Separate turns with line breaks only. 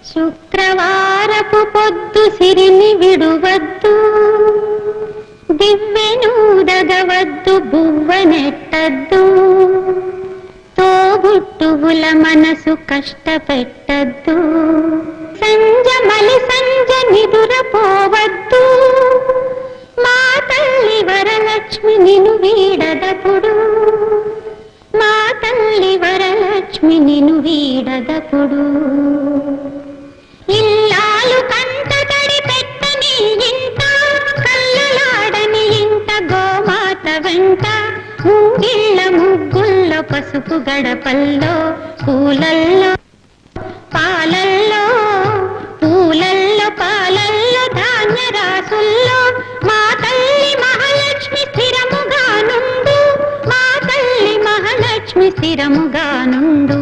శుక్రవారపు పొద్దు సిరిని విడువద్దు, దివ్వెనూదగవద్దు, బువ్వనెట్టద్దు, తోబుట్టువుల మనసు కష్టపెట్టద్దు, సంజమలి సంజ నిదురపోవద్దు, మా తల్లి వరలక్ష్మి నిను వీడదపుడు, మా తల్లి వరలక్ష్మి నిను వీడదపుడు. ఇల్లాలు కంట తడి పెట్టని ఇంట, కళ్ళలాడని ఇంట, గోమాత వెంట, ముంగిళ్ళ ముగ్గుల్లో, పసుపు గడపల్లో, పూలల్లో పాలల్లో, పూలల్లో పాలల్లో, ధాన్య రాసుల్లో, మా తల్లి మహాలక్ష్మి స్థిరముగా నుండు, మా తల్లి మహాలక్ష్మి స్థిరముగా నుండు.